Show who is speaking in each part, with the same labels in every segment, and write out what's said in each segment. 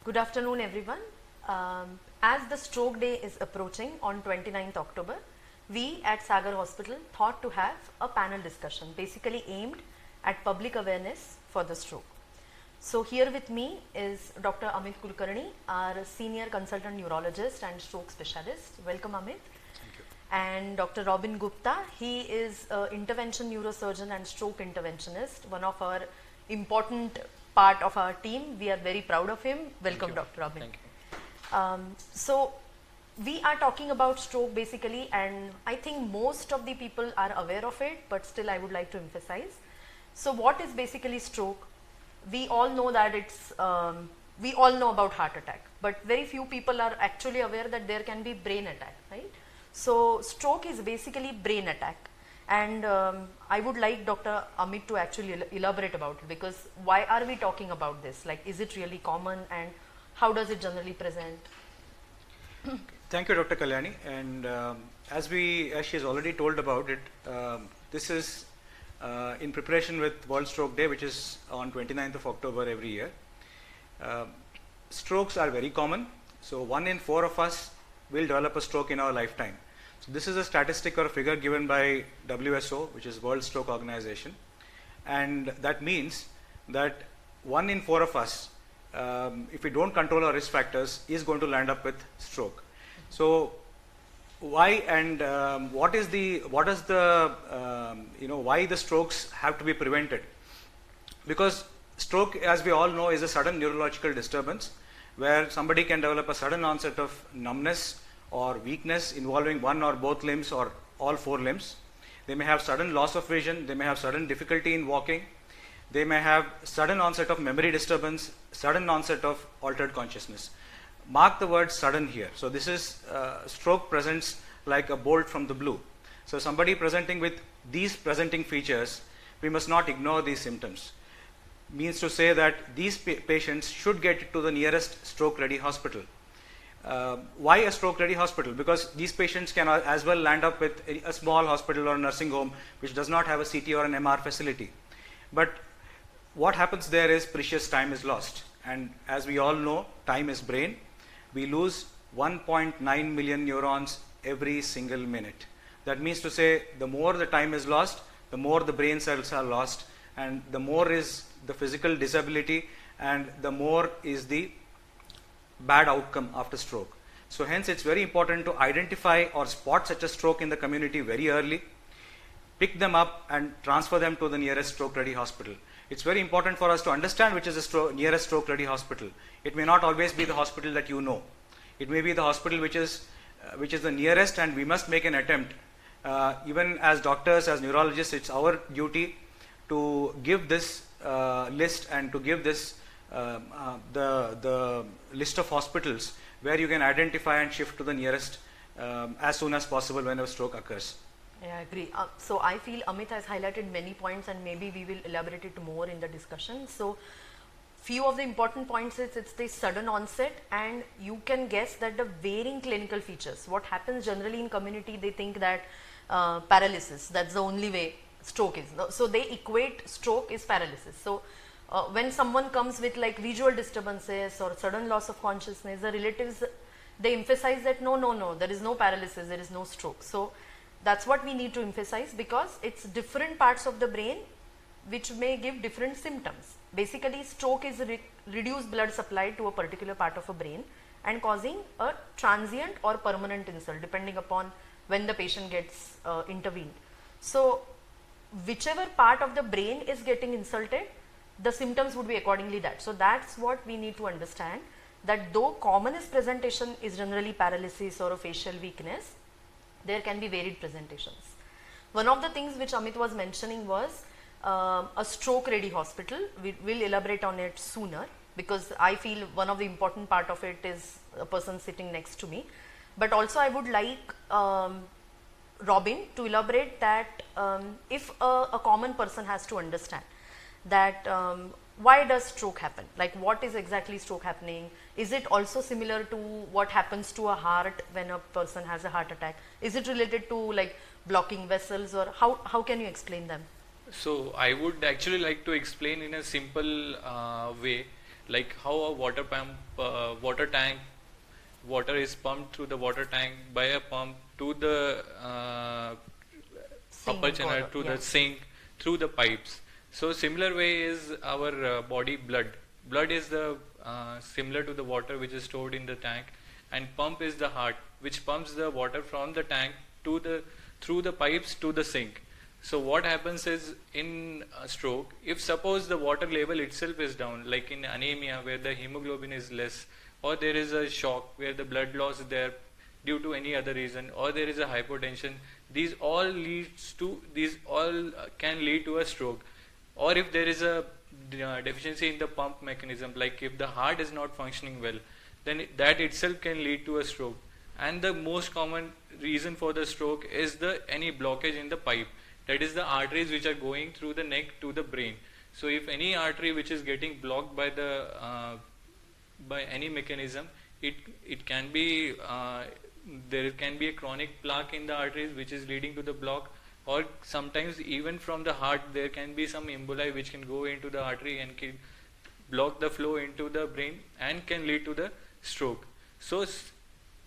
Speaker 1: Good afternoon, everyone. As the stroke day is approaching on 29th October, we at Sagar Hospital thought to have a panel discussion basically aimed at public awareness for the stroke. So here with me is Dr. Amit Kulkarni, our senior consultant neurologist and stroke specialist. Welcome, Amit.
Speaker 2: Thank you.
Speaker 1: And Dr. Robin Gupta, he is an intervention neurosurgeon and stroke interventionist, one of our important part of our team. We are very proud of him. Welcome, Dr. Robin.
Speaker 2: Thank you.
Speaker 1: So we are talking about stroke basically, and I think most of the people are aware of it, but still I would like to emphasize. So what is basically stroke? We all know that it's, we all know about heart attack, but very few people are actually aware that there can be brain attack, right? So stroke is basically brain attack. And I would like Dr. Amit to actually elaborate about it, because why are we talking about this? Like, is it really common and how does it generally present?
Speaker 2: Thank you, Dr. Kalyani. And as she has already told about it, this is in preparation with World Stroke Day, which is on 29th of October every year. Strokes are very common. So 1 in 4 of us will develop a stroke in our lifetime. So this is a statistic or a figure given by WSO, which is World Stroke Organization, and that means that 1 in 4 of us, if we don't control our risk factors, is going to land up with stroke. So why and why the strokes have to be prevented? Because stroke, as we all know, is a sudden neurological disturbance where somebody can develop a sudden onset of numbness or weakness involving 1 or both limbs or all 4 limbs. They may have sudden loss of vision, they may have sudden difficulty in walking, they may have sudden onset of memory disturbance, sudden onset of altered consciousness. Mark the word sudden here. So this is, stroke presents like a bolt from the blue. So somebody presenting with these presenting features, we must not ignore these symptoms. Means to say that these patients should get to the nearest stroke ready hospital. Why a stroke ready hospital? Because these patients can as well land up with a small hospital or a nursing home which does not have a CT or an MR facility. But what happens there is precious time is lost, and as we all know, time is brain. We lose 1.9 million neurons every single minute. That means to say, the more the time is lost, the more the brain cells are lost, and the more is the physical disability, and the more is the bad outcome after stroke. So hence it's very important to identify or spot such a stroke in the community very early, pick them up and transfer them to the nearest stroke ready hospital. It's very important for us to understand which is the nearest stroke ready hospital. It may not always be the hospital that you know. It may be the hospital which is the nearest, and we must make an attempt. Even as doctors, as neurologists, it's our duty to give this list and to give this the list of hospitals where you can identify and shift to the nearest as soon as possible when a stroke occurs.
Speaker 1: Yeah, I agree. So I feel Amit has highlighted many points, and maybe we will elaborate it more in the discussion. So few of the important points is it's the sudden onset, and you can guess that the varying clinical features. What happens generally in community, they think that paralysis, that's the only way stroke is. So they equate stroke is paralysis. So when someone comes with like visual disturbances or sudden loss of consciousness, the relatives, they emphasize that no, there is no paralysis, there is no stroke. So that's what we need to emphasize, because it's different parts of the brain which may give different symptoms. Basically, stroke is reduced blood supply to a particular part of a brain and causing a transient or permanent insult depending upon when the patient gets intervened. So whichever part of the brain is getting insulted, the symptoms would be accordingly that. So that's what we need to understand, that though commonest presentation is generally paralysis or a facial weakness, there can be varied presentations. One of the things which Amit was mentioning was a stroke ready hospital. We will elaborate on it sooner, because I feel one of the important part of it is a person sitting next to me. But also I would like Robin to elaborate that if a common person has to understand that why does stroke happen? Like, what is exactly stroke happening? Is it also similar to what happens to a heart when a person has a heart attack? Is it related to like blocking vessels, or how can you explain them?
Speaker 3: So I would actually like to explain in a simple way, like how a water pump, water tank, water is pumped through the water tank by a pump to the upper
Speaker 1: Sink
Speaker 3: channel,
Speaker 1: or
Speaker 3: to
Speaker 1: yeah.
Speaker 3: the sink through the pipes. So similar way is our body blood. Blood is the similar to the water which is stored in the tank, and pump is the heart which pumps the water from the tank to the through the pipes to the sink. So what happens is in a stroke, if suppose the water level itself is down, like in anemia where the hemoglobin is less, or there is a shock where the blood loss is there due to any other reason, or there is a hypotension, these all can lead to a stroke. Or if there is a deficiency in the pump mechanism, like if the heart is not functioning well, then that itself can lead to a stroke. And the most common reason for the stroke is the any blockage in the pipe, that is the arteries which are going through the neck to the brain. So if any artery which is getting blocked by the by any mechanism, it can be there can be a chronic plaque in the arteries which is leading to the block, or sometimes even from the heart there can be some emboli which can go into the artery and can block the flow into the brain and can lead to the stroke. So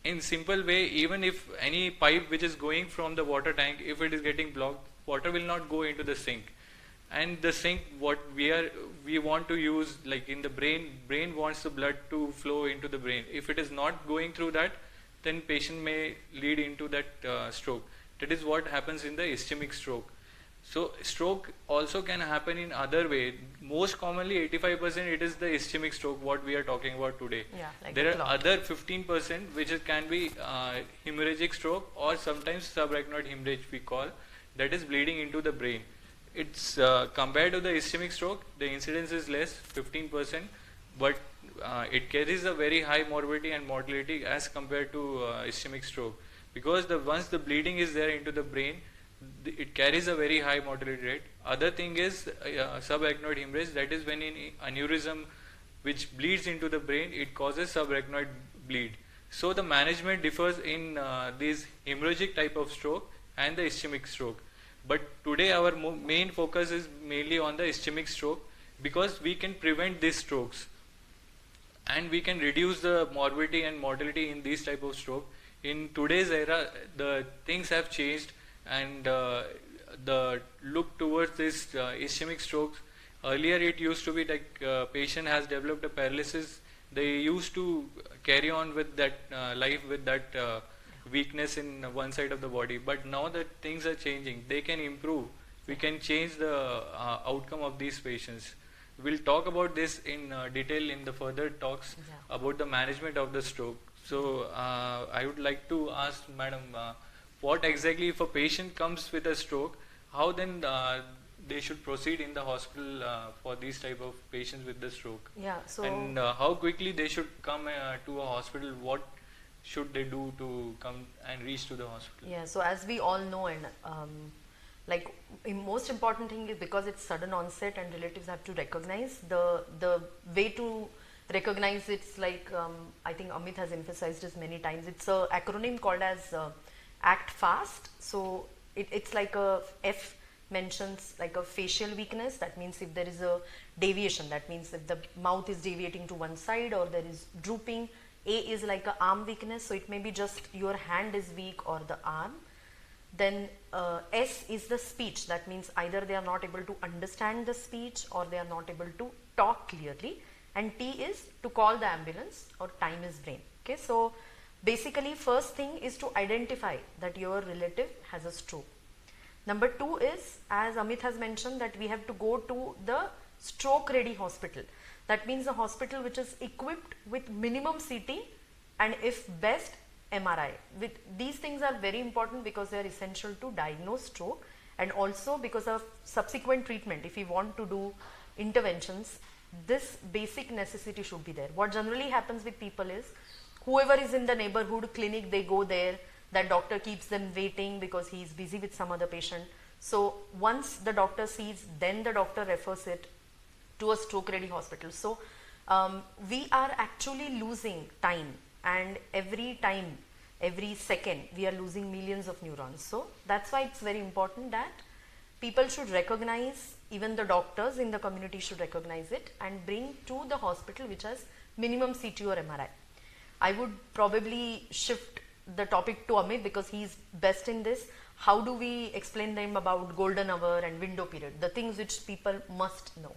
Speaker 3: in simple way, even if any pipe which is going from the water tank, if it is getting blocked, water will not go into the sink. And the sink, what we want to use, like in the brain wants the blood to flow into the brain. If it is not going through that, then patient may lead into that stroke. That is what happens in the ischemic stroke. So stroke also can happen in other way. Most commonly 85% it is the ischemic stroke what we are talking about today.
Speaker 1: Yeah, like
Speaker 3: There
Speaker 1: the
Speaker 3: are
Speaker 1: clot.
Speaker 3: other 15% which can be hemorrhagic stroke, or sometimes subarachnoid hemorrhage we call, that is bleeding into the brain. It's compared to the ischemic stroke, the incidence is less, 15%, but it carries a very high morbidity and mortality as compared to ischemic stroke, because once the bleeding is there into the brain, it carries a very high mortality rate. Other thing is subarachnoid hemorrhage, that is when in aneurysm which bleeds into the brain, it causes subarachnoid bleed. So the management differs in these hemorrhagic type of stroke and the ischemic stroke. But today our main focus is mainly on the ischemic stroke, because we can prevent these strokes and we can reduce the morbidity and mortality in these type of stroke. In today's era, the things have changed, and the look towards this ischemic strokes. Earlier it used to be like patient has developed a paralysis, they used to carry on with that life with that weakness in one side of the body. But now that things are changing, they can improve. We can change the outcome of these patients. We'll talk about this in detail in the further talks about the management of the stroke. So I would like to ask Madam, what exactly if a patient comes with a stroke, how then they should proceed in the hospital for these type of patients with the stroke?
Speaker 1: Yeah, so
Speaker 3: And how quickly they should come to a hospital? What should they do to come and reach to the hospital?
Speaker 1: yeah, so as we all know, and like most important thing is, because it's sudden onset and relatives have to recognize the way to recognize. It's like I think Amit has emphasized this many times. It's a acronym called as ACT FAST. So it's like a F mentions like a facial weakness. That means if there is a deviation, that means if the mouth is deviating to one side or there is drooping. A is like a arm weakness, so it may be just your hand is weak or the arm. Then S is the speech. That means either they are not able to understand the speech or they are not able to talk clearly. And T is to call the ambulance, or time is brain. Okay, so basically first thing is to identify that your relative has a stroke. Number two is, as Amit has mentioned, that we have to go to the stroke ready hospital. That means a hospital which is equipped with minimum CT and if best MRI. These things are very important because they are essential to diagnose stroke, and also because of subsequent treatment. If we want to do interventions, this basic necessity should be there. What generally happens with people is, whoever is in the neighborhood clinic, they go there, that doctor keeps them waiting because he is busy with some other patient. So once the doctor sees, then the doctor refers it to a stroke ready hospital. So we are actually losing time, and every time, every second we are losing millions of neurons. So that's why it's very important that people should recognize, even the doctors in the community should recognize it and bring to the hospital which has minimum CT or MRI. I would probably shift the topic to Amit because he's best in this. How do we explain them about golden hour and window period, the things which people must know?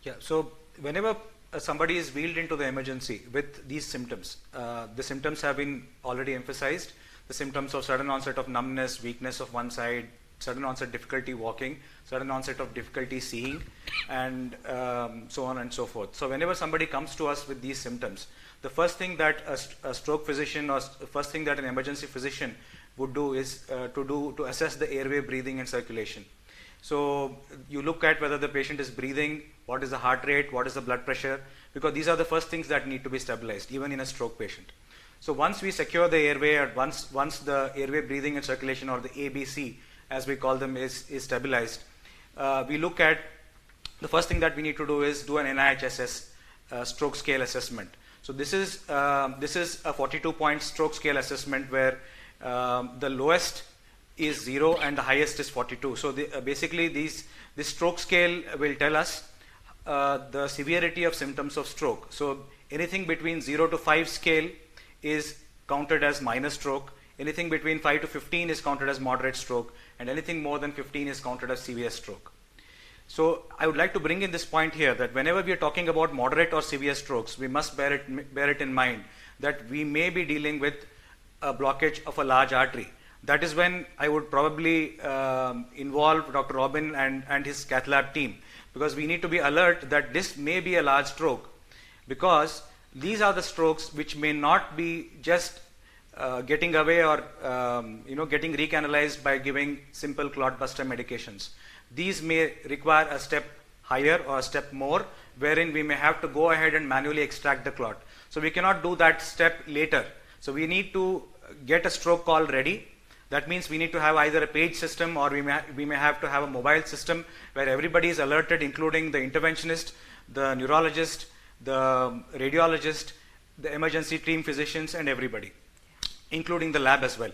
Speaker 2: Yeah, so whenever somebody is wheeled into the emergency with these symptoms, the symptoms have been already emphasized, the symptoms of sudden onset of numbness, weakness of one side, sudden onset difficulty walking, sudden onset of difficulty seeing, and so on and so forth. So whenever somebody comes to us with these symptoms, the first thing that a stroke physician or first thing that an emergency physician would do is to assess the airway, breathing and circulation. So you look at whether the patient is breathing, what is the heart rate, what is the blood pressure, because these are the first things that need to be stabilized even in a stroke patient. So once we secure the airway, or once the airway, breathing and circulation, or the ABC as we call them, is stabilized, we look at the first thing that we need to do is do an NIHSS stroke scale assessment. So this is a 42-point stroke scale assessment where the lowest is 0 and the highest is 42. So basically this stroke scale will tell us the severity of symptoms of stroke. So anything between 0 to 5 scale is counted as minor stroke, anything between 5 to 15 is counted as moderate stroke, and anything more than 15 is counted as severe stroke. So I would like to bring in this point here that whenever we are talking about moderate or severe strokes, we must bear it in mind that we may be dealing with a blockage of a large artery. That is when I would probably involve Dr. Robin and his cath lab team, because we need to be alert that this may be a large stroke, because these are the strokes which may not be just getting away or getting recanalized by giving simple clot buster medications. These may require a step higher or a step more, wherein we may have to go ahead and manually extract the clot. So we cannot do that step later. So we need to get a stroke call ready. That means we need to have either a page system, or we may have to have a mobile system where everybody is alerted, including the interventionist, the neurologist, the radiologist, the emergency team physicians, and everybody, including the lab as well.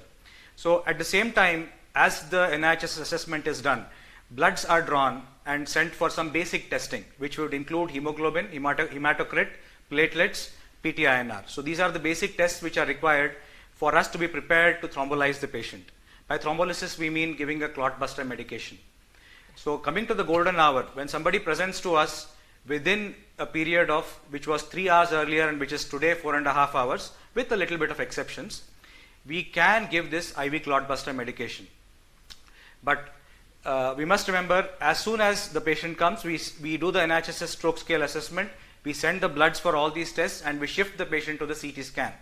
Speaker 2: So at the same time, as the NIHSS assessment is done, bloods are drawn and sent for some basic testing, which would include hemoglobin, hematocrit, platelets, PT-INR. So these are the basic tests which are required for us to be prepared to thrombolyze the patient. By thrombolysis, we mean giving a clot buster medication. So coming to the golden hour, when somebody presents to us within a period of which was 3 hours earlier and which is today 4.5 hours, with a little bit of exceptions, we can give this IV clot buster medication. But we must remember, as soon as the patient comes, we do the NIHSS stroke scale assessment, we send the bloods for all these tests, and we shift the patient to the CT scan.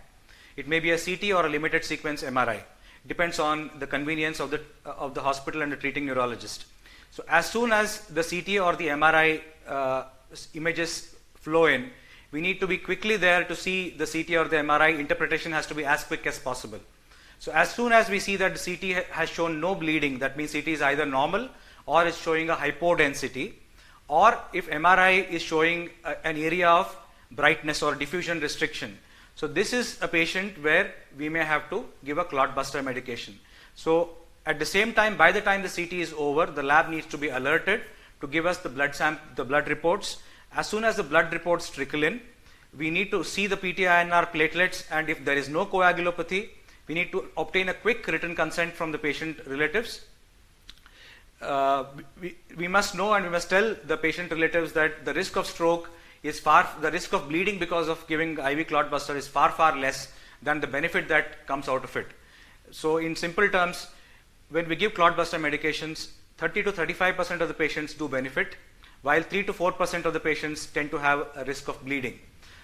Speaker 2: It may be a CT or a limited sequence MRI. Depends on the convenience of the hospital and the treating neurologist. So as soon as the CT or the MRI images flow in, we need to be quickly there to see the CT or the MRI. Interpretation has to be as quick as possible. So as soon as we see that the CT has shown no bleeding, that means CT is either normal or is showing a hypodensity, or if MRI is showing an area of brightness or diffusion restriction. So this is a patient where we may have to give a clot buster medication. So at the same time, by the time the CT is over, the lab needs to be alerted to give us the blood reports. As soon as the blood reports trickle in, we need to see the PT-INR platelets, and if there is no coagulopathy, we need to obtain a quick written consent from the patient relatives. We must know and we must tell the patient relatives that the risk of stroke is the risk of bleeding because of giving IV clot buster is far, far less than the benefit that comes out of it. So in simple terms, when we give clot buster medications, 30 to 35% of the patients do benefit, while 3 to 4% of the patients tend to have a risk of bleeding.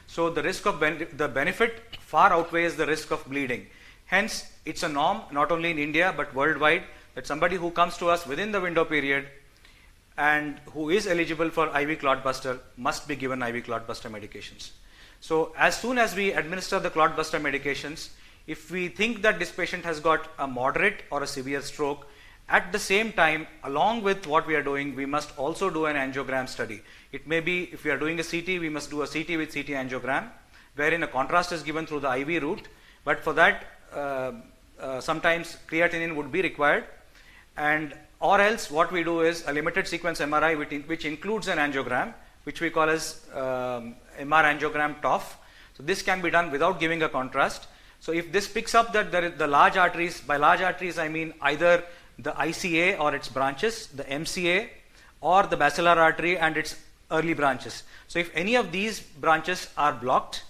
Speaker 2: So the risk of the benefit far outweighs the risk of bleeding. Hence, it's a norm, not only in India, but worldwide, that somebody who comes to us within the window period and who is eligible for IV clot buster must be given IV clot buster medications. So as soon as we administer the clot buster medications, if we think that this patient has got a moderate or a severe stroke, at the same time, along with what we are doing, we must also do an angiogram study. It may be, if we are doing a CT, we must do a CT with CT angiogram, wherein a contrast is given through the IV route, but for that, sometimes creatinine would be required, and or else what we do is a limited sequence MRI which includes an angiogram, which we call as MR angiogram TOF. So this can be done without giving a contrast. So if this picks up that there is the large arteries, by large arteries I mean either the ICA or its branches, the MCA, or the basilar artery and its early branches. So if any of these branches are blocked,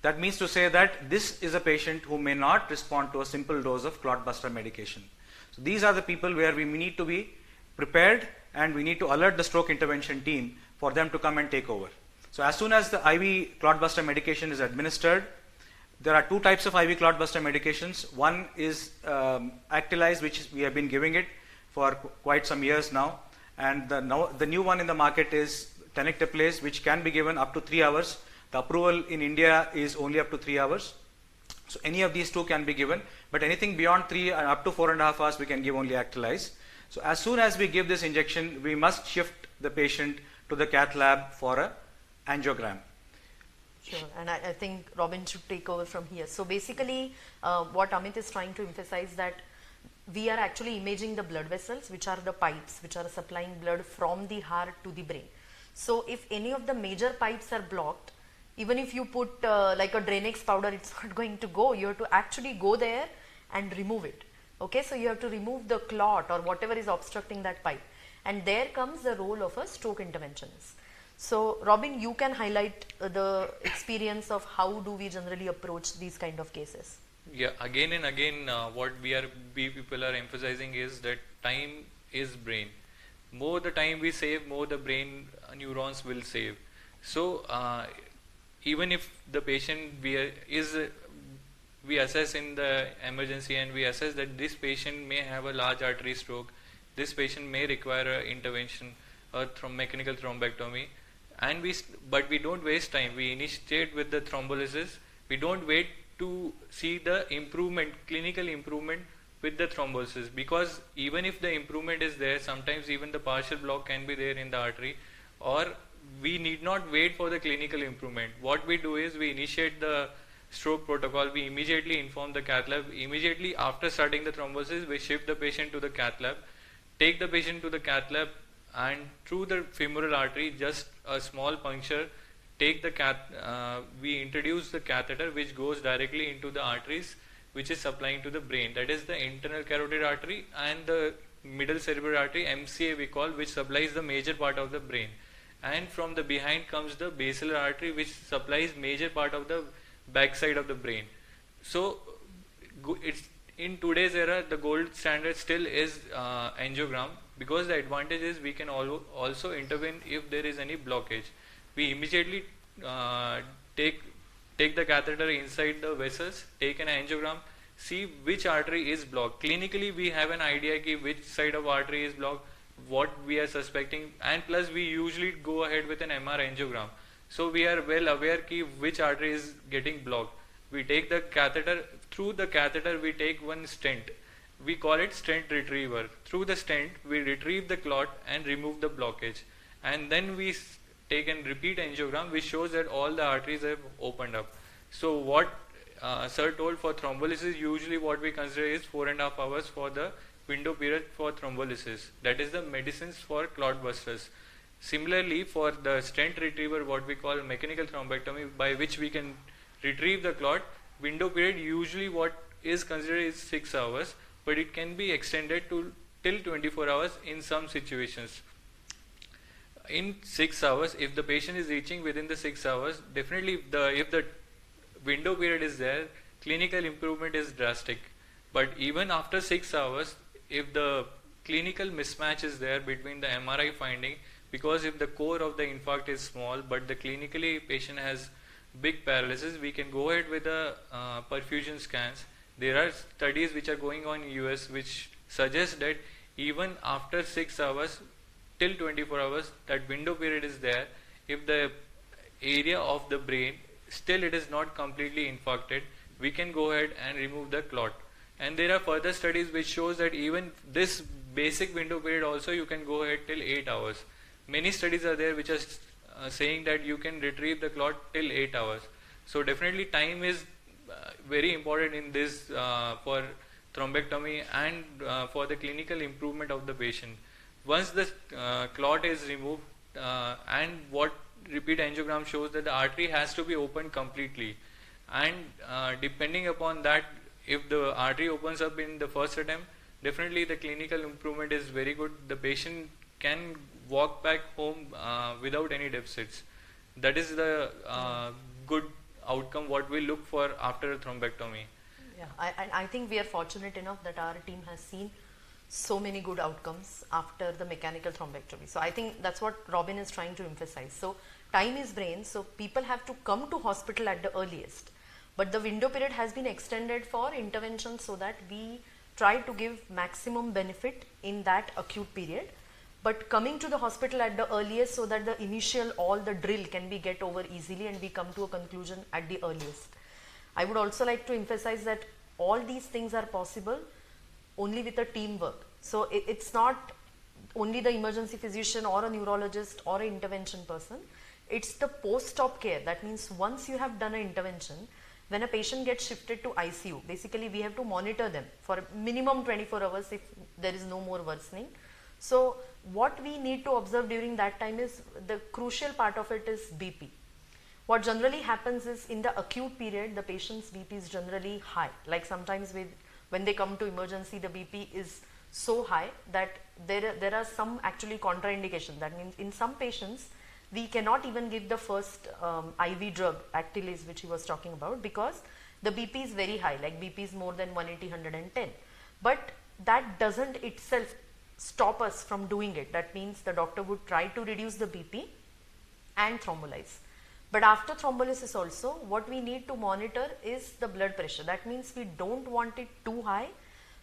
Speaker 2: that means to say that this is a patient who may not respond to a simple dose of clot buster medication. So these are the people where we need to be prepared, and we need to alert the stroke intervention team for them to come and take over. So as soon as the IV clot buster medication is administered, there are two types of IV clot buster medications. One is Actylise, which we have been giving it for quite some years now, and the new one in the market is Tenecteplase, which can be given up to 3 hours. The approval in India is only up to 3 hours. So any of these two can be given, but anything beyond 3 and up to 4.5 hours, we can give only Actylise. So as soon as we give this injection, we must shift the patient to the cath lab for a angiogram.
Speaker 1: Sure, and I think Robin should take over from here. So basically, what Amit is trying to emphasize that we are actually imaging the blood vessels, which are the pipes which are supplying blood from the heart to the brain. So if any of the major pipes are blocked, even if you put like a Dranex powder, it's not going to go. You have to actually go there and remove it. Okay, so you have to remove the clot or whatever is obstructing that pipe. And there comes the role of a stroke interventionist. So Robin, you can highlight the experience of how do we generally approach these kind of cases.
Speaker 3: Yeah, again and again, what we people are emphasizing is that time is brain. More the time we save, more the brain neurons will save. So even if the patient we assess in the emergency and we assess that this patient may have a large artery stroke, this patient may require intervention or mechanical thrombectomy, and but we don't waste time. We initiate with the thrombolysis. We don't wait to see the improvement, clinical improvement with the thrombolysis, because even if the improvement is there, sometimes even the partial block can be there in the artery, or we need not wait for the clinical improvement. What we do is we initiate the stroke protocol, we immediately inform the cath lab. Immediately after starting the thrombosis, we shift the patient to the cath lab, take the patient to the cath lab, and through the femoral artery, just a small puncture, take the we introduce the catheter which goes directly into the arteries which is supplying to the brain. That is the internal carotid artery and the middle cerebral artery, MCA we call, which supplies the major part of the brain. And from the behind comes the basilar artery, which supplies major part of the backside of the brain. So it's in today's era, the gold standard still is angiogram, because the advantage is we can also intervene if there is any blockage. We immediately take the catheter inside the vessels, take an angiogram, see which artery is blocked. Clinically, we have an idea ki which side of artery is blocked, what we are suspecting, and plus we usually go ahead with an MR angiogram. So we are well aware ki which artery is getting blocked. We take the catheter, through the catheter we take one stent. We call it stent retriever. Through the stent, we retrieve the clot and remove the blockage. And then we take and repeat angiogram, which shows that all the arteries have opened up. So what sir told, for thrombolysis, usually what we consider is 4.5 hours for the window period for thrombolysis. That is the medicines for clot busters. Similarly, for the stent retriever, what we call mechanical thrombectomy, by which we can retrieve the clot, window period usually what is considered is 6 hours, but it can be extended to till 24 hours in some situations. In 6 hours, if the patient is reaching within the 6 hours, definitely if the window period is there, clinical improvement is drastic. But even after 6 hours, if the clinical mismatch is there between the MRI finding, because if the core of the infarct is small but the clinically patient has big paralysis, we can go ahead with the perfusion scans. There are studies which are going on in US which suggest that even after 6 hours till 24 hours, that window period is there. If the area of the brain still it is not completely infarcted, we can go ahead and remove the clot. And there are further studies which shows that even this basic window period also you can go ahead till 8 hours. Many studies are there which are saying that you can retrieve the clot till 8 hours. So definitely time is very important in this for thrombectomy and for the clinical improvement of the patient. once the clot is removed, and what repeat angiogram shows that the artery has to be opened completely, and depending upon that, if the artery opens up in the first attempt, definitely the clinical improvement is very good. The patient can walk back home without any deficits. That is the good outcome what we look for after a thrombectomy.
Speaker 1: Yeah, I think we are fortunate enough that our team has seen so many good outcomes after the mechanical thrombectomy. So I think that's what Robin is trying to emphasize. So time is brain, so people have to come to hospital at the earliest. But the window period has been extended for intervention so that we try to give maximum benefit in that acute period. But coming to the hospital at the earliest so that the initial, all the drill can be get over easily and we come to a conclusion at the earliest. I would also like to emphasize that all these things are possible only with a teamwork. So it's not only the emergency physician or a neurologist or an intervention person. It's the post-op care. That means once you have done an intervention, when a patient gets shifted to ICU, basically we have to monitor them for minimum 24 hours if there is no more worsening. So what we need to observe during that time is the crucial part of it is BP. What generally happens is in the acute period, the patient's BP is generally high. Like sometimes when they come to emergency, the BP is so high that there are some actually contraindications. That means in some patients, we cannot even give the first IV drug, Actylis, which he was talking about, because the BP is very high, like BP is more than 180, 110. But that doesn't itself stop us from doing it. That means the doctor would try to reduce the BP and thrombolyze. But after thrombolysis also, what we need to monitor is the blood pressure. That means we don't want it too high,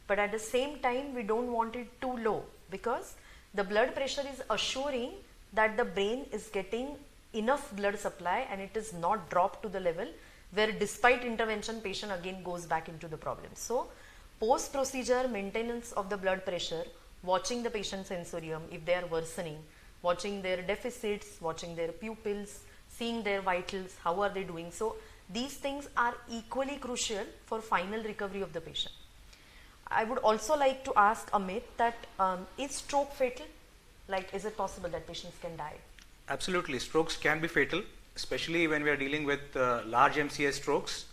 Speaker 1: but at the same time, we don't want it too low, because the blood pressure is assuring that the brain is getting enough blood supply and it is not dropped to the level where despite intervention, patient again goes back into the problem. So post procedure maintenance of the blood pressure, watching the patient's sensorium if they are worsening, watching their deficits, watching their pupils, seeing their vitals, how are they doing. So these things are equally crucial for final recovery of the patient. I would also like to ask Amit that is stroke fatal? Like, is it possible that patients can die?
Speaker 2: Absolutely, strokes can be fatal, especially when we are dealing with large MCI strokes,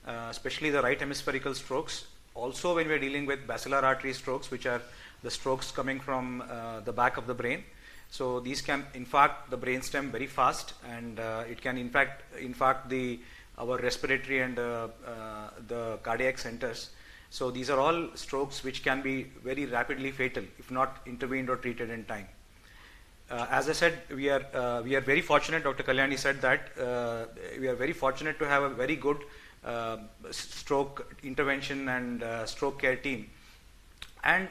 Speaker 2: especially the right hemispherical strokes. Also when we are dealing with basilar artery strokes, which are the strokes coming from the back of the brain. So these can infarct the brainstem very fast, and it can infarct our respiratory and the cardiac centers. So these are all strokes which can be very rapidly fatal if not intervened or treated in time. As I said, we are very fortunate. Dr. Kalyani said that we are very fortunate to have a very good stroke intervention and stroke care team, and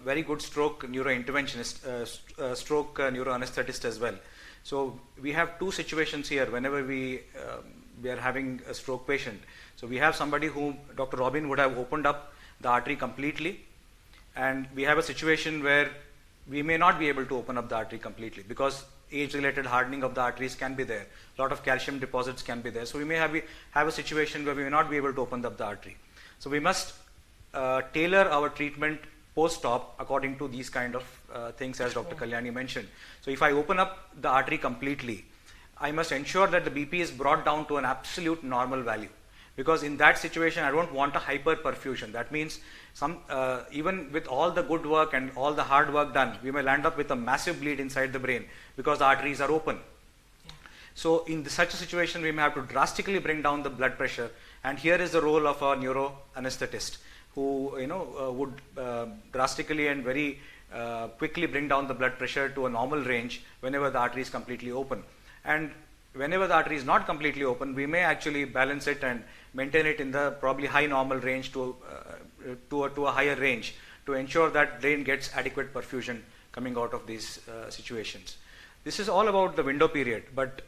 Speaker 2: very good stroke neurointerventionist, stroke neuroanesthetist as well. So we have two situations here whenever we are having a stroke patient. So we have somebody whom Dr. Robin would have opened up the artery completely, and we have a situation where we may not be able to open up the artery completely because age-related hardening of the arteries can be there. A lot of calcium deposits can be there. So we may have a situation where we may not be able to open up the artery. So we must tailor our treatment post-op according to these kind of things, as Dr. Kalyani mentioned. So if I open up the artery completely, I must ensure that the BP is brought down to an absolute normal value, because in that situation I don't want a hyperperfusion. That means even with all the good work and all the hard work done, we may land up with a massive bleed inside the brain because the arteries are open. Yeah. So in such a situation, we may have to drastically bring down the blood pressure, and here is the role of a neuroanesthetist who would drastically and very quickly bring down the blood pressure to a normal range whenever the artery is completely open. And whenever the artery is not completely open, we may actually balance it and maintain it in the probably high normal range to a higher range to ensure that brain gets adequate perfusion coming out of these situations. This is all about the window period, but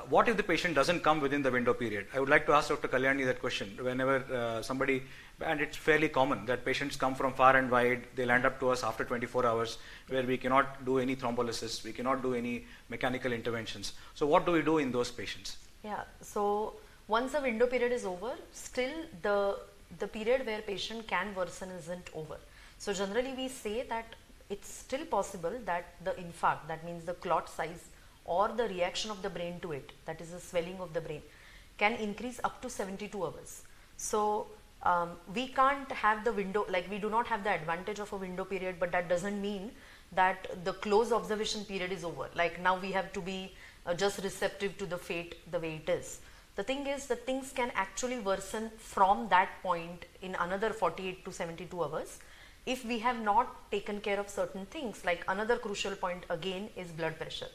Speaker 2: what if the patient doesn't come within the window period? I would like to ask Dr. Kalyani that question. Whenever somebody, and it's fairly common that patients come from far and wide, they land up to us after 24 hours where we cannot do any thrombolysis, we cannot do any mechanical interventions. So what do we do in those patients?
Speaker 1: Yeah, so once the window period is over, still the period where patient can worsen isn't over. So generally we say that it's still possible that the infarct, that means the clot size or the reaction of the brain to it, that is the swelling of the brain, can increase up to 72 hours. So we can't have the window, like we do not have the advantage of a window period, but that doesn't mean that the close observation period is over. Like now we have to be just receptive to the fate the way it is. The thing is that things can actually worsen from that point in another 48 to 72 hours if we have not taken care of certain things. Like another crucial point again is blood pressure.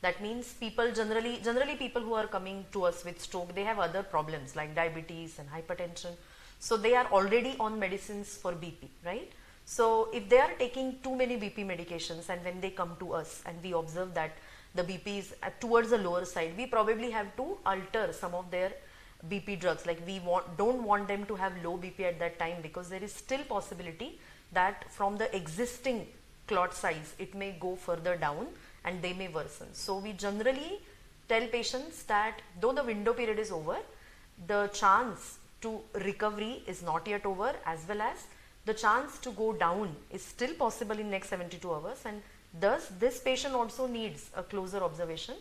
Speaker 1: That means people generally people who are coming to us with stroke, they have other problems like diabetes and hypertension. So they are already on medicines for BP, right? So if they are taking too many BP medications and when they come to us and we observe that the BP is towards the lower side, we probably have to alter some of their BP drugs. Like we don't want them to have low BP at that time, because there is still possibility that from the existing clot size it may go further down and they may worsen. So we generally tell patients that though the window period is over, the chance to recovery is not yet over, as well as the chance to go down is still possible in next 72 hours, and thus this patient also needs a closer observation.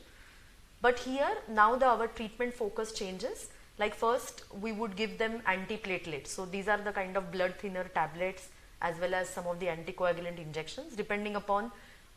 Speaker 1: But here now our treatment focus changes. Like first we would give them antiplatelets. So these are the kind of blood thinner tablets as well as some of the anticoagulant injections depending upon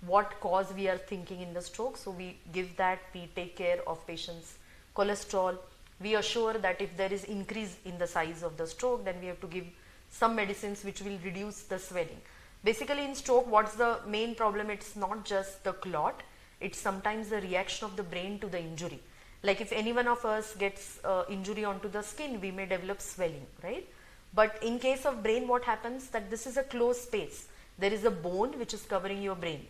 Speaker 1: what cause we are thinking in the stroke. So we give that, we take care of patients' cholesterol. We assure that if there is increase in the size of the stroke, then we have to give some medicines which will reduce the swelling. Basically in stroke, what's the main problem? It's not just the clot, it's sometimes the reaction of the brain to the injury. Like if any one of us gets injury onto the skin, we may develop swelling, right? But in case of brain, what happens that this is a closed space. There is a bone which is covering your brain.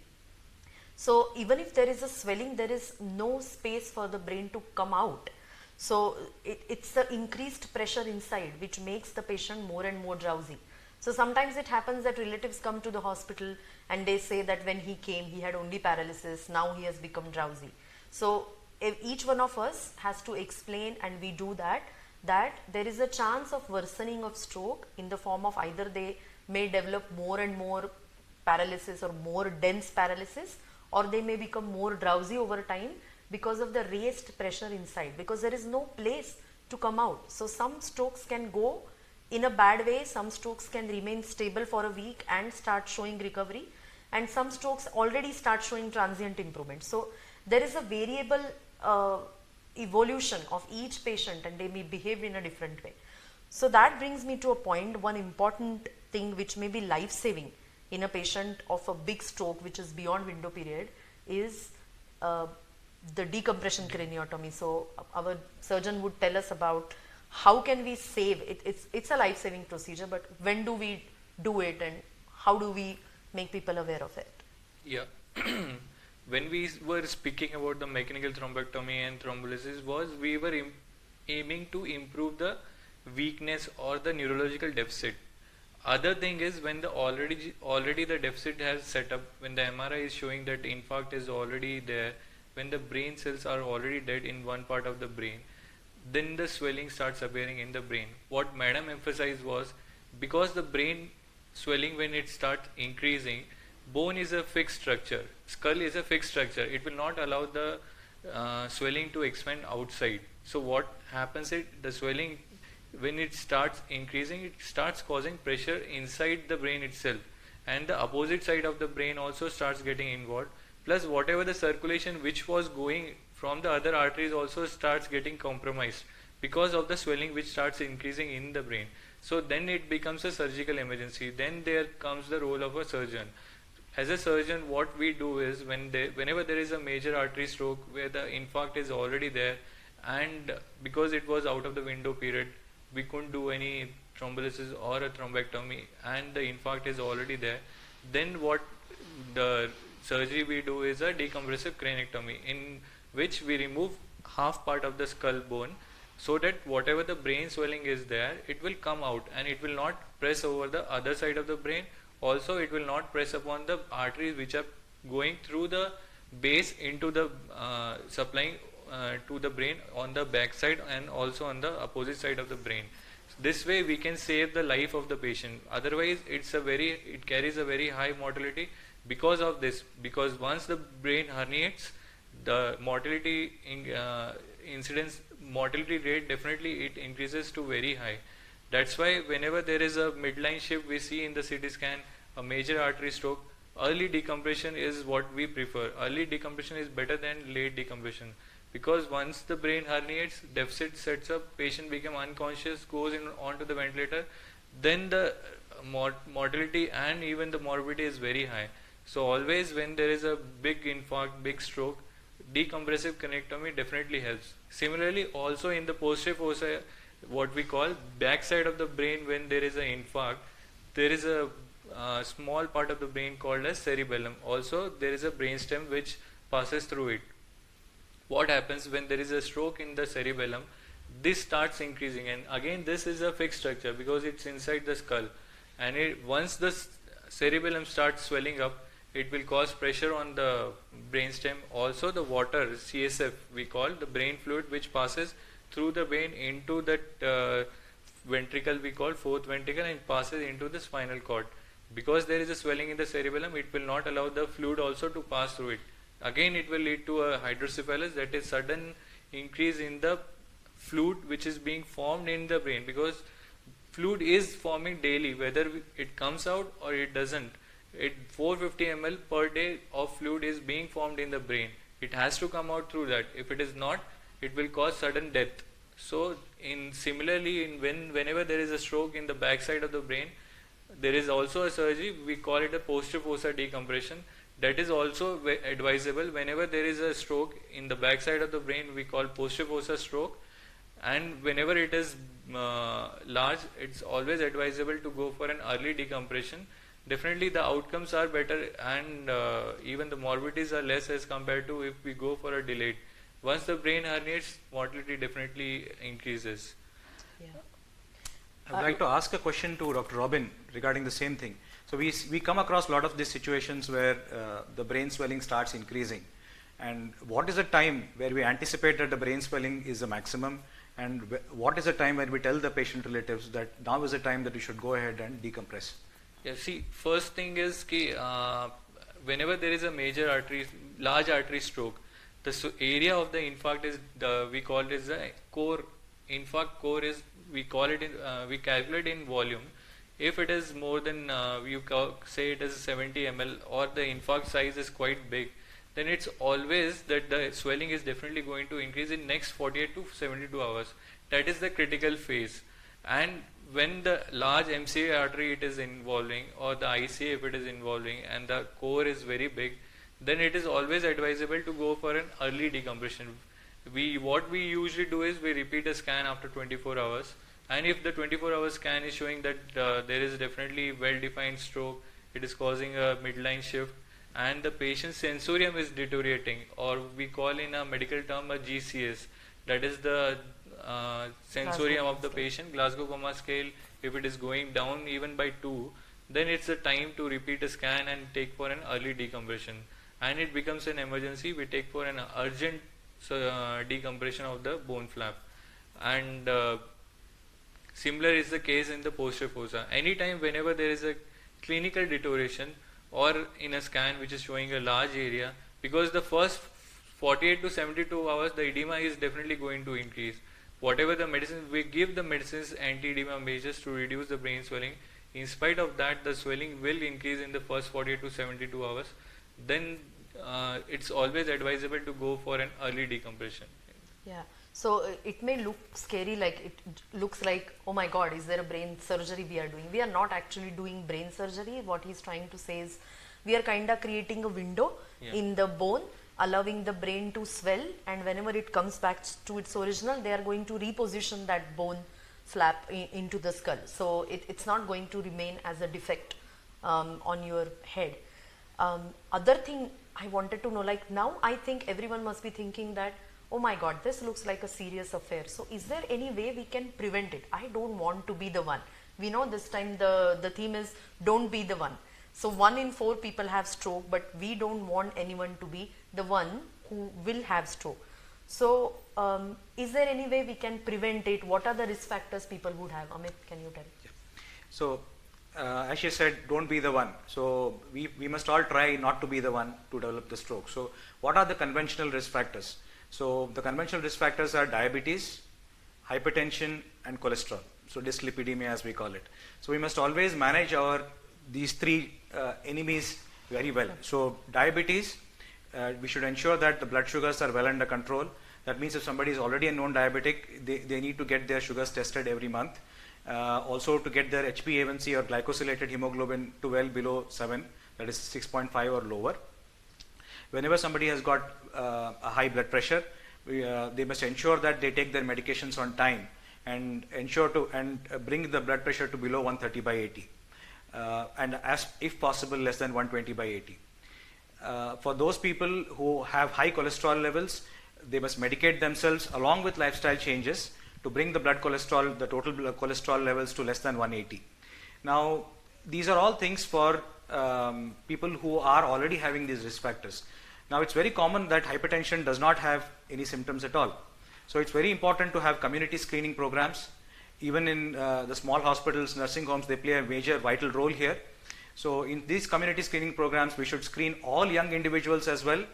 Speaker 1: So even if there is a swelling, there is no space for the brain to come out. So it's the increased pressure inside which makes the patient more and more drowsy. So sometimes it happens that relatives come to the hospital and they say that when he came, he had only paralysis, now he has become drowsy. So if each one of us has to explain, and we do that there is a chance of worsening of stroke in the form of either they may develop more and more paralysis or more dense paralysis, or they may become more drowsy over time because of the raised pressure inside, because there is no place to come out. So some strokes can go in a bad way, some strokes can remain stable for a week and start showing recovery, and some strokes already start showing transient improvement. So there is a variable evolution of each patient, and they may behave in a different way. So that brings me to a point, one important thing which may be life-saving in a patient of a big stroke which is beyond window period is the decompression craniotomy. So our surgeon would tell us about how can we save it. It's a life-saving procedure, but when do we do it and how do we make people aware of it?
Speaker 3: Yeah. When we were speaking about the mechanical thrombectomy and thrombolysis, we were aiming to improve the weakness or the neurological deficit. Other thing is when the already the deficit has set up, when the MRI is showing that infarct is already there, when the brain cells are already dead in one part of the brain, then the swelling starts appearing in the brain. What madam emphasized was, because the brain swelling, when it starts increasing, bone is a fixed structure, skull is a fixed structure, it will not allow the swelling to expand outside. So what happens is the swelling, when it starts increasing, it starts causing pressure inside the brain itself, and the opposite side of the brain also starts getting involved, plus whatever the circulation which was going from the other arteries also starts getting compromised because of the swelling which starts increasing in the brain. So then it becomes a surgical emergency. Then there comes the role of a surgeon. As a surgeon, what we do is whenever there is a major artery stroke where the infarct is already there, and because it was out of the window period, we couldn't do any thrombolysis or a thrombectomy, and the infarct is already there, then what the surgery we do is a decompressive craniotomy, in which we remove half part of the skull bone, so that whatever the brain swelling is there, it will come out and it will not press over the other side of the brain. Also, it will not press upon the arteries which are going through the base into the supplying to the brain on the back side and also on the opposite side of the brain. This way we can save the life of the patient. Otherwise, it carries a very high mortality, because of this, because once the brain herniates, the mortality rate definitely it increases to very high. That's why whenever there is a midline shift we see in the CT scan, a major artery stroke, early decompression is what we prefer. Early decompression is better than late decompression, because once the brain herniates, deficit sets up, patient become unconscious, goes in onto the ventilator, then the mortality and even the morbidity is very high. So always when there is a big infarct, big stroke, decompressive craniotomy definitely helps. Similarly, also in the posterior fossa, what we call backside of the brain, when there is an infarct, there is a small part of the brain called as cerebellum. Also, there is a brainstem which passes through it. What happens when there is a stroke in the cerebellum? This starts increasing, and again this is a fixed structure because it's inside the skull, and once the cerebellum starts swelling up, it will cause pressure on the brainstem. Also the water, CSF we call, the brain fluid which passes through the brain into that ventricle we call fourth ventricle and passes into the spinal cord. Because there is a swelling in the cerebellum, it will not allow the fluid also to pass through it. Again it will lead to a hydrocephalus, that is sudden increase in the fluid which is being formed in the brain, because fluid is forming daily, whether it comes out or it doesn't. 450 ml per day of fluid is being formed in the brain. It has to come out through that. If it is not, it will cause sudden death. So similarly, whenever there is a stroke in the backside of the brain, there is also a surgery, we call it a posterior fossa decompression. That is also advisable whenever there is a stroke in the backside of the brain, we call posterior fossa stroke. And whenever it is large, it's always advisable to go for an early decompression. Definitely the outcomes are better, and even the morbidities are less as compared to if we go for a delayed. Once the brain herniates, mortality definitely increases.
Speaker 1: Yeah.
Speaker 2: I would like to ask a question to Dr. Robin regarding the same thing. So we come across a lot of these situations where the brain swelling starts increasing. And what is the time where we anticipate that the brain swelling is the maximum? And what is the time when we tell the patient relatives that now is the time that we should go ahead and decompress?
Speaker 3: Yeah, see, first thing is whenever there is a major artery, large artery stroke, the area of the infarct is we call it as the core. Infarct core is, we call it in, we calculate in volume. If it is more than say it is 70 ml, or the infarct size is quite big, then it's always that the swelling is definitely going to increase in next 48 to 72 hours. That is the critical phase. And when the large MCA artery it is involving, or the ICA if it is involving, and the core is very big, then it is always advisable to go for an early decompression. What we usually do is we repeat a scan after 24 hours, and if the 24-hour scan is showing that there is definitely well-defined stroke, it is causing a midline shift, and the patient's sensorium is deteriorating, or we call in a medical term a GCS, that is the sensorium of the patient, Glasgow Coma Scale. If it is going down even by 2, then it's a time to repeat a scan and take for an early decompression. And it becomes an emergency, we take for an urgent decompression of the bone flap. And similar is the case in the posterior fossa. Anytime whenever there is a clinical deterioration or in a scan which is showing a large area, because the first 48 to 72 hours the edema is definitely going to increase. Whatever the medicine, we give the medicines anti-edema measures to reduce the brain swelling. In spite of that, the swelling will increase in the first 48 to 72 hours. Then it's always advisable to go for an early decompression.
Speaker 1: Yeah. So it may look scary, like it looks like, oh my God, is there a brain surgery we are doing? We are not actually doing brain surgery. What he's trying to say is we are kind of creating a window in the bone, allowing the brain to swell, and whenever it comes back to its original, they are going to reposition that bone flap into the skull. So it's not going to remain as a defect on your head. Other thing I wanted to know, like now I think everyone must be thinking that, oh my God, this looks like a serious affair. So is there any way we can prevent it? I don't want to be the one. We know this time the theme is don't be the one. So 1 in 4 people have stroke, but we don't want anyone to be the one who will have stroke. So is there any way we can prevent it? What are the risk factors people would have? Amit, can you tell?
Speaker 2: Yeah. So as she said, don't be the one. So we must all try not to be the one to develop the stroke. So what are the conventional risk factors? So the conventional risk factors are diabetes, hypertension and cholesterol. So dyslipidemia as we call it. So we must always manage these three enemies very well. So diabetes, we should ensure that the blood sugars are well under control. That means if somebody is already a known diabetic, they need to get their sugars tested every month. Also to get their HbA1c or glycosylated hemoglobin to well below 7, that is 6.5 or lower. Whenever somebody has got a high blood pressure, they must ensure that they take their medications on time and ensure to bring the blood pressure to below 130 by 80 and as if possible less than 120 by 80. For those people who have high cholesterol levels, they must medicate themselves along with lifestyle changes to bring the blood cholesterol, the total blood cholesterol levels to less than 180. Now, these are all things for people who are already having these risk factors. Now, it's very common that hypertension does not have any symptoms at all. So, it's very important to have community screening programs. Even in the small hospitals, nursing homes, they play a major vital role here. So, in these community screening programs, we should screen all young individuals as well,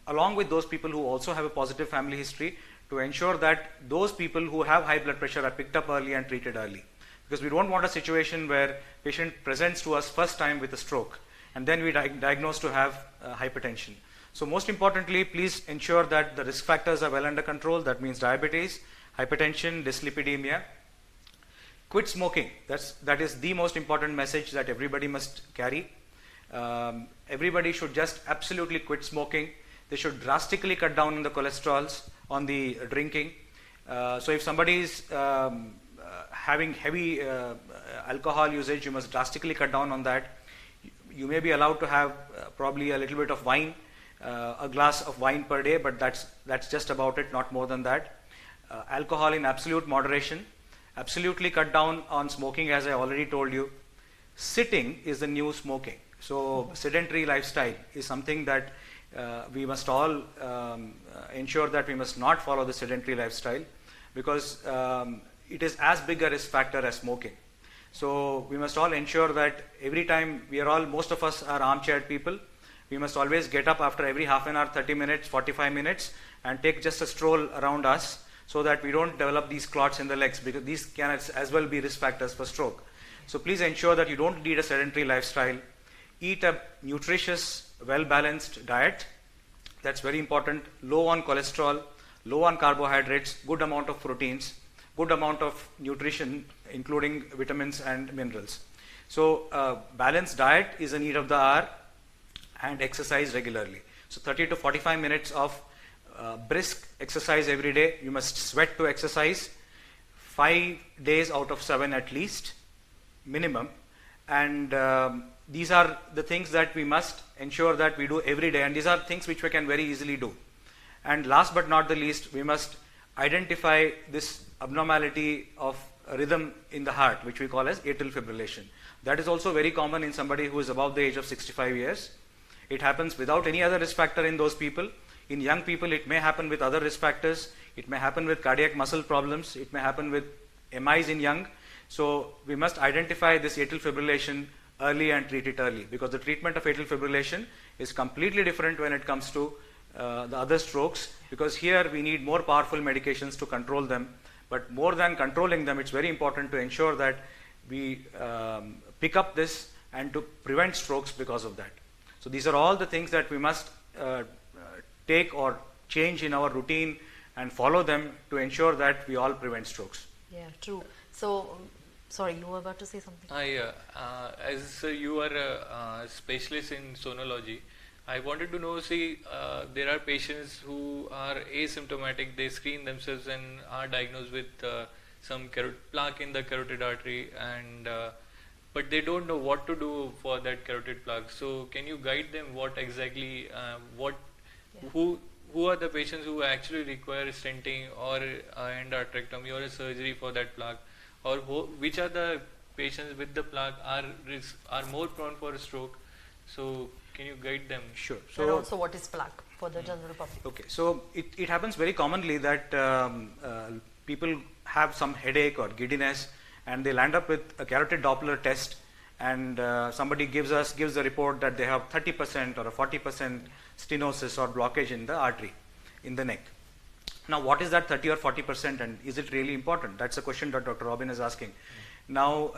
Speaker 2: along with those people who also have a positive family history, to ensure that those people who have high blood pressure are picked up early and treated early. Because we don't want a situation where patient presents to us first time with a stroke and then we diagnose to have hypertension. So most importantly, please ensure that the risk factors are well under control. That means diabetes, hypertension, dyslipidemia. Quit smoking. That is the most important message that everybody must carry. Everybody should just absolutely quit smoking. They should drastically cut down on the cholesterols, on the drinking. So if somebody is having heavy alcohol usage, you must drastically cut down on that. You may be allowed to have probably a little bit of wine, a glass of wine per day, but that's just about it, not more than that. Alcohol in absolute moderation. Absolutely cut down on smoking, as I already told you. Sitting is the new smoking. So sedentary lifestyle is something that we must all ensure that we must not follow the sedentary lifestyle, because it is as big a risk factor as smoking. So we must all ensure that every time most of us are armchair people, we must always get up after every half an hour, 30 minutes, 45 minutes and take just a stroll around us, so that we don't develop these clots in the legs, because these can as well be risk factors for stroke. So please ensure that you don't lead a sedentary lifestyle. Eat a nutritious, well-balanced diet. That's very important. Low on cholesterol, low on carbohydrates, good amount of proteins, good amount of nutrition, including vitamins and minerals. So balanced diet is a need of the hour, and exercise regularly. So 30 to 45 minutes of brisk exercise every day. You must sweat to exercise 5 days out of 7 at least, minimum. And these are the things that we must ensure that we do every day, and these are things which we can very easily do. And last but not the least, we must identify this abnormality of rhythm in the heart, which we call as atrial fibrillation. That is also very common in somebody who is above the age of 65 years. It happens without any other risk factor in those people. In young people, it may happen with other risk factors. It may happen with cardiac muscle problems. It may happen with MIs in young. So we must identify this atrial fibrillation early and treat it early, because the treatment of atrial fibrillation is completely different when it comes to the other strokes, because here we need more powerful medications to control them. But more than controlling them, it's very important to ensure that we pick up this and to prevent strokes because of that. So these are all the things that we must take or change in our routine and follow them to ensure that we all prevent strokes.
Speaker 1: Yeah, true. So, sorry, you were about to say something?
Speaker 3: As you are a specialist in sonology, I wanted to know, there are patients who are asymptomatic, they screen themselves and are diagnosed with some plaque in the carotid artery, and but they don't know what to do for that carotid plaque. So can you guide them what exactly, who are the patients who actually require stenting or endarterectomy or a surgery for that plaque, or which are the patients with the plaque are more prone for a stroke? So can you guide them?
Speaker 2: Sure.
Speaker 1: So, and also what is plaque for the general public?
Speaker 2: Okay, so it happens very commonly that people have some headache or giddiness, and they land up with a carotid Doppler test, and somebody gives the report that they have 30% or a 40% stenosis or blockage in the artery in the neck. Now, what is that 30 or 40%, and is it really important? That's a question that Dr. Robin is asking. Now,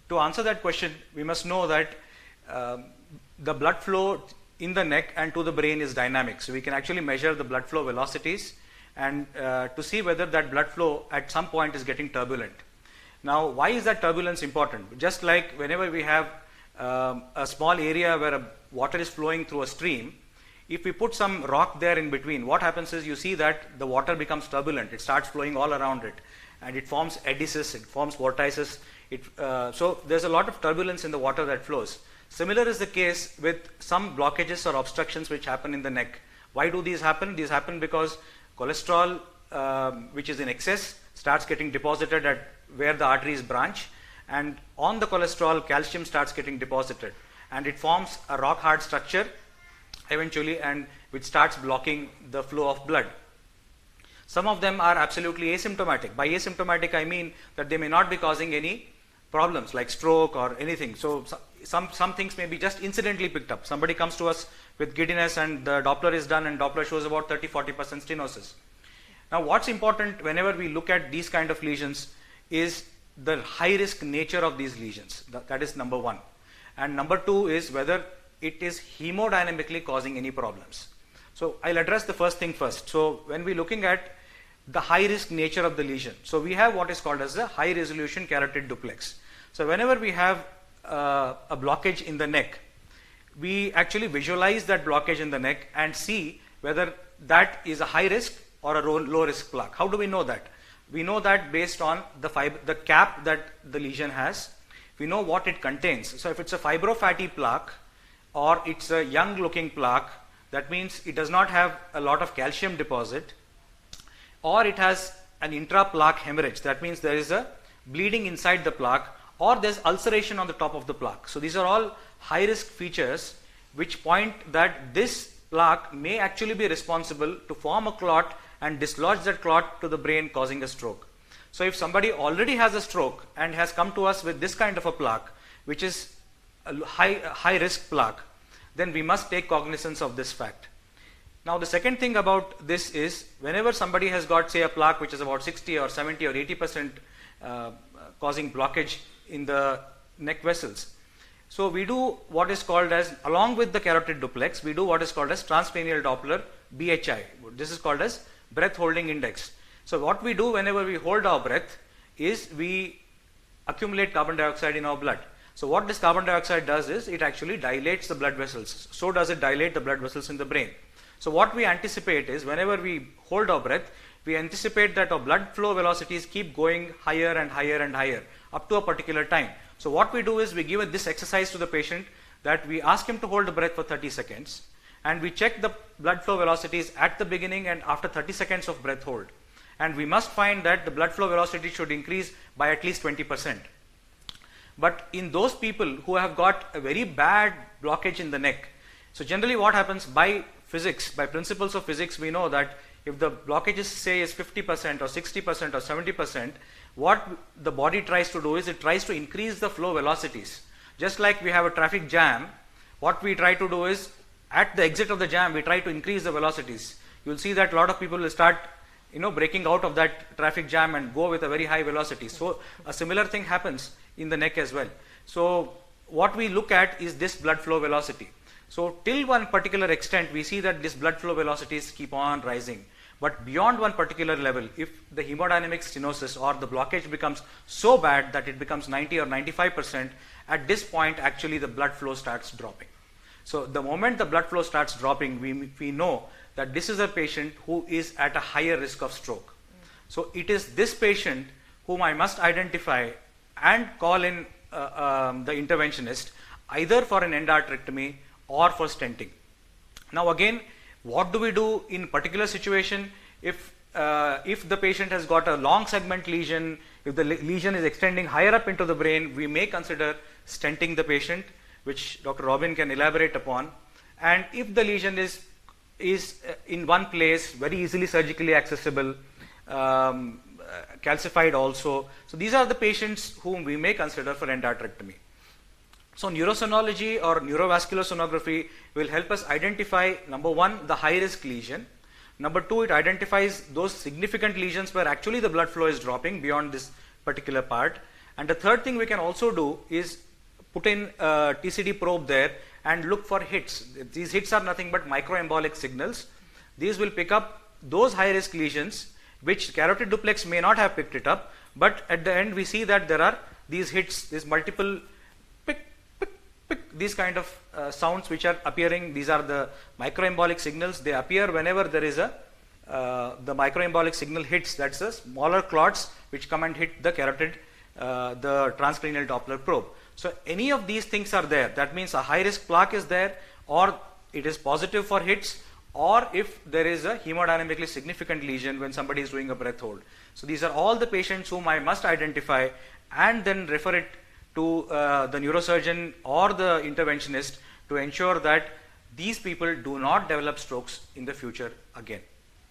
Speaker 2: to answer that question, we must know that the blood flow in the neck and to the brain is dynamic. So we can actually measure the blood flow velocities and to see whether that blood flow at some point is getting turbulent. Now, why is that turbulence important? Just like whenever we have a small area where water is flowing through a stream, if we put some rock there in between, what happens is you see that the water becomes turbulent. It starts flowing all around it, and it forms eddies, it forms vortices. So there's a lot of turbulence in the water that flows. Similar is the case with some blockages or obstructions which happen in the neck. Why do these happen? These happen because cholesterol, which is in excess, starts getting deposited at where the arteries branch, and on the cholesterol, calcium starts getting deposited, and it forms a rock hard structure eventually, and which starts blocking the flow of blood. Some of them are absolutely asymptomatic. By asymptomatic, I mean that they may not be causing any problems like stroke or anything. So some things may be just incidentally picked up. Somebody comes to us with giddiness and the Doppler is done and Doppler shows about 30-40% stenosis. Now, what's important whenever we look at these kind of lesions is the high risk nature of these lesions. That is number one. And number two is whether it is hemodynamically causing any problems. So I'll address the first thing first. So when we're looking at the high risk nature of the lesion, so we have what is called as the high resolution carotid duplex. So whenever we have a blockage in the neck, we actually visualize that blockage in the neck and see whether that is a high risk or a low risk plaque. How do we know that? We know that based on the cap that the lesion has. We know what it contains. So if it's a fibrofatty plaque or it's a young looking plaque, that means it does not have a lot of calcium deposit, or it has an intraplaque hemorrhage. That means there is a bleeding inside the plaque, or there's ulceration on the top of the plaque. So these are all high risk features which point that this plaque may actually be responsible to form a clot and dislodge that clot to the brain, causing a stroke. So if somebody already has a stroke and has come to us with this kind of a plaque, which is a high risk plaque, then we must take cognizance of this fact. Now, the second thing about this is whenever somebody has got, say, a plaque which is about 60 or 70 or 80% causing blockage in the neck vessels. So we do what is called as, along with the carotid duplex, we do what is called as transcranial Doppler, BHI. This is called as breath holding index. So what we do whenever we hold our breath is we accumulate carbon dioxide in our blood. So what this carbon dioxide does is it actually dilates the blood vessels. So does it dilate the blood vessels in the brain. So what we anticipate is whenever we hold our breath, we anticipate that our blood flow velocities keep going higher and higher and higher up to a particular time. So what we do is we give this exercise to the patient, that we ask him to hold the breath for 30 seconds and we check the blood flow velocities at the beginning and after 30 seconds of breath hold. And we must find that the blood flow velocity should increase by at least 20%. But in those people who have got a very bad blockage in the neck, so generally what happens by physics, by principles of physics, we know that if the blockage is, say, is 50% or 60% or 70%, what the body tries to do is it tries to increase the flow velocities. Just like we have a traffic jam, what we try to do is at the exit of the jam, we try to increase the velocities. You'll see that a lot of people will start breaking out of that traffic jam and go with a very high velocity. So a similar thing happens in the neck as well. So what we look at is this blood flow velocity. So till one particular extent, we see that this blood flow velocities keep on rising. But beyond one particular level, if the hemodynamic stenosis or the blockage becomes so bad that it becomes 90 or 95%, at this point actually the blood flow starts dropping. So the moment the blood flow starts dropping, we know that this is a patient who is at a higher risk of stroke. So it is this patient whom I must identify and call in the interventionist, either for an endarterectomy or for stenting. Now again, what do we do in particular situation if the patient has got a long segment lesion, if the lesion is extending higher up into the brain, we may consider stenting the patient, which Dr. Robin can elaborate upon. And if the lesion is in one place, very easily surgically accessible, calcified also, so these are the patients whom we may consider for endarterectomy. So neurosonology or neurovascular sonography will help us identify, number one, the high risk lesion. Number two, it identifies those significant lesions where actually the blood flow is dropping beyond this particular part. And the third thing we can also do is put in a TCD probe there and look for hits. These hits are nothing but microembolic signals. These will pick up those high risk lesions which carotid duplex may not have picked it up, but at the end we see that there are these hits, these multiple pick, pick, pick, these kind of sounds which are appearing. These are the microembolic signals. They appear whenever there is a the microembolic signal hits, that's the smaller clots which come and hit the carotid, the transcranial Doppler probe. So any of these things are there, that means a high risk plaque is there, or it is positive for hits, or if there is a hemodynamically significant lesion when somebody is doing a breath hold. So these are all the patients whom I must identify and then refer it to the neurosurgeon or the interventionist to ensure that these people do not develop strokes in the future again.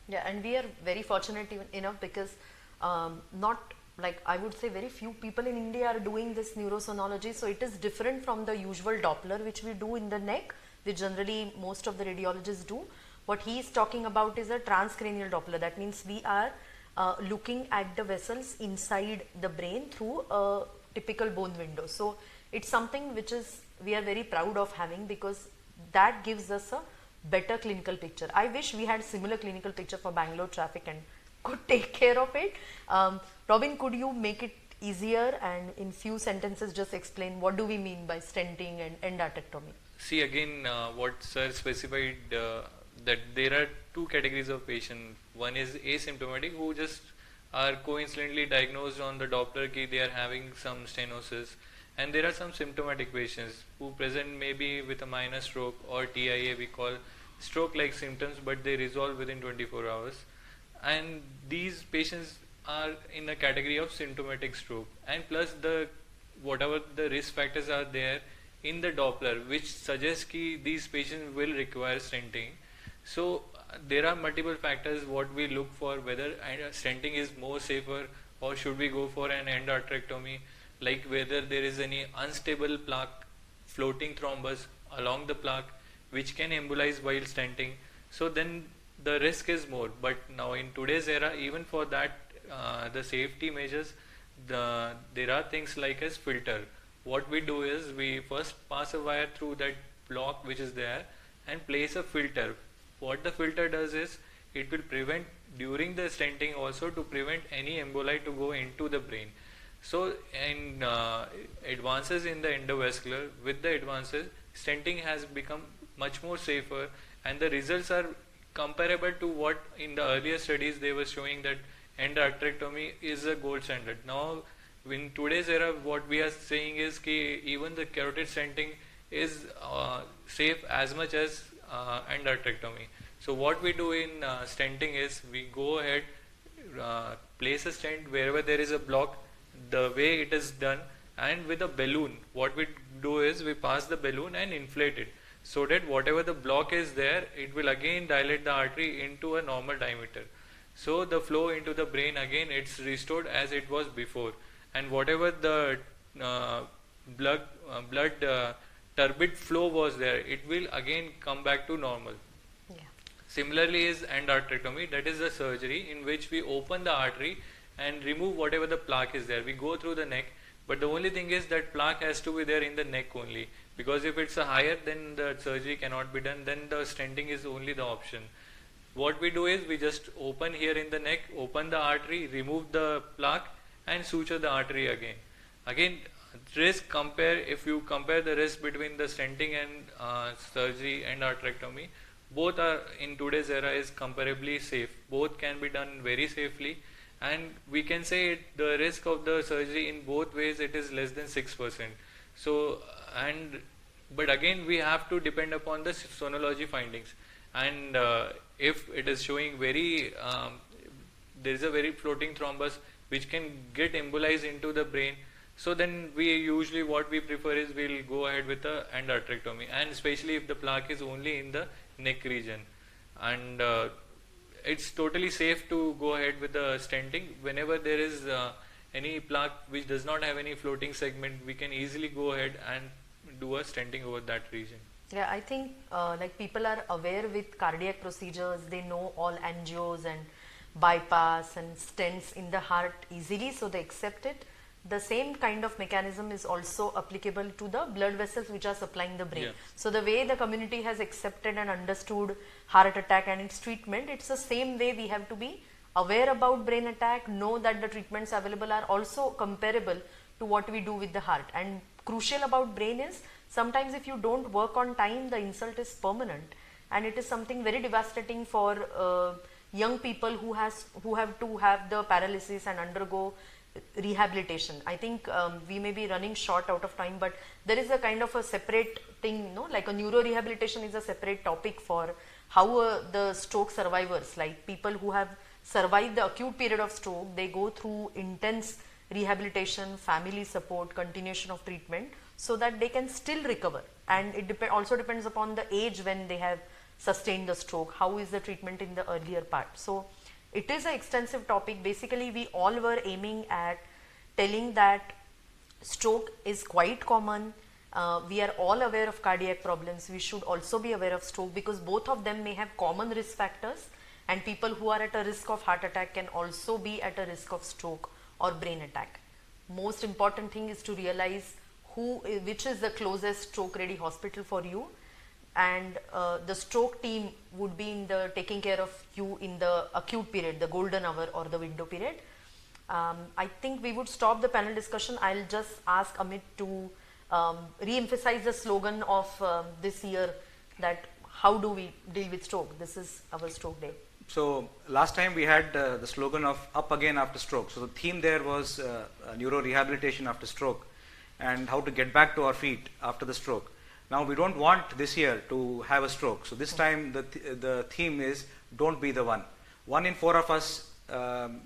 Speaker 1: Yeah, and we are very fortunate enough because not like I would say very few people in India are doing this neurosonology, so it is different from the usual Doppler which we do in the neck, which generally most of the radiologists do. What he is talking about is a transcranial Doppler. That means we are looking at the vessels inside the brain through a typical bone window. So it's something which is we are very proud of having, because that gives us a better clinical picture. I wish we had similar clinical picture for Bangalore traffic and could take care of it. Robin, could you make it easier and in few sentences just explain what do we mean by stenting and endarterectomy?
Speaker 3: See again what sir specified, that there are two categories of patient. One is asymptomatic, who just are coincidentally diagnosed on the Doppler key they are having some stenosis, and there are some symptomatic patients who present maybe with a minor stroke or TIA, we call stroke like symptoms, but they resolve within 24 hours, and these patients are in a category of symptomatic stroke, and plus the whatever the risk factors are there in the Doppler which suggests that these patients will require stenting. So there are multiple factors what we look for, whether stenting is more safer or should we go for an endarterectomy, like whether there is any unstable plaque, floating thrombus along the plaque which can embolize while stenting. So then the risk is more. But now in today's era, even for that the safety measures, there are things like as filter. What we do is we first pass a wire through that block which is there and place a filter. What the filter does is it will prevent during the stenting also to prevent any emboli to go into the brain. So in advances in the endovascular, with the advances, stenting has become much more safer, and the results are comparable to what in the earlier studies they were showing that endarterectomy is a gold standard. Now in today's era what we are saying is that even the carotid stenting is safe as much as endarterectomy. So what we do in stenting is we go ahead, place a stent wherever there is a block, the way it is done, and with a balloon what we do is we pass the balloon and inflate it, so that whatever the block is there, it will again dilate the artery into a normal diameter. So the flow into the brain again it's restored as it was before, and whatever the blood turbid flow was there, it will again come back to normal.
Speaker 1: Yeah.
Speaker 3: Similarly is endarterectomy, that is a surgery in which we open the artery and remove whatever the plaque is there. We go through the neck, but the only thing is that plaque has to be there in the neck only, because if it's a higher, then the surgery cannot be done, then the stenting is only the option. What we do is we just open here in the neck, open the artery, remove the plaque and suture the artery again. Again, risk compare, if you compare the risk between the stenting and surgery and endarterectomy, both are in today's era is comparably safe. Both can be done very safely, and we can say the risk of the surgery in both ways it is less than 6%. So but again we have to depend upon the sonology findings, and if it is showing very there is a very floating thrombus which can get embolized into the brain, so then we usually what we prefer is we'll go ahead with the endarterectomy, and especially if the plaque is only in the neck region, and it's totally safe to go ahead with the stenting. Whenever there is any plaque which does not have any floating segment, we can easily go ahead and do a stenting over that region.
Speaker 1: Yeah, I think like people are aware with cardiac procedures, they know all angios and bypass and stents in the heart easily, so they accept it. The same kind of mechanism is also applicable to the blood vessels which are supplying the brain.
Speaker 3: Yeah.
Speaker 1: So the way the community has accepted and understood heart attack and its treatment, it's the same way we have to be aware about brain attack, know that the treatments available are also comparable to what we do with the heart. And crucial about brain is sometimes if you don't work on time, the insult is permanent, and it is something very devastating for young people who have to have the paralysis and undergo rehabilitation. I think we may be running short out of time, but there is a kind of a separate thing, you know, like a neuro rehabilitation is a separate topic for how the stroke survivors, like people who have survived the acute period of stroke, they go through intense rehabilitation, family support, continuation of treatment, so that they can still recover. And it also depends upon the age when they have sustained the stroke, how is the treatment in the earlier part. So it is an extensive topic. Basically, we all were aiming at telling that stroke is quite common. We are all aware of cardiac problems. We should also be aware of stroke, because both of them may have common risk factors, and people who are at a risk of heart attack can also be at a risk of stroke or brain attack. Most important thing is to realize which is the closest stroke ready hospital for you, and the stroke team would be in the taking care of you in the acute period, the golden hour or the window period. I think we would stop the panel discussion. I'll just ask Amit to re-emphasize the slogan of this year, that how do we deal with stroke? This is our stroke day.
Speaker 2: So last time we had the slogan of up again after stroke. So the theme there was neuro rehabilitation after stroke, and how to get back to our feet after the stroke. Now we don't want this year to have a stroke. So this time the theme is don't be the one. 1 in 4 of us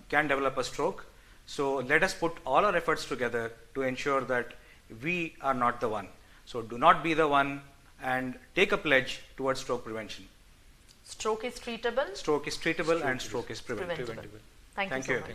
Speaker 2: can develop a stroke. So let us put all our efforts together to ensure that we are not the one. So do not be the one, and take a pledge towards stroke prevention.
Speaker 1: Stroke is treatable.
Speaker 2: Stroke is treatable and stroke is preventable.
Speaker 1: Thank you so much.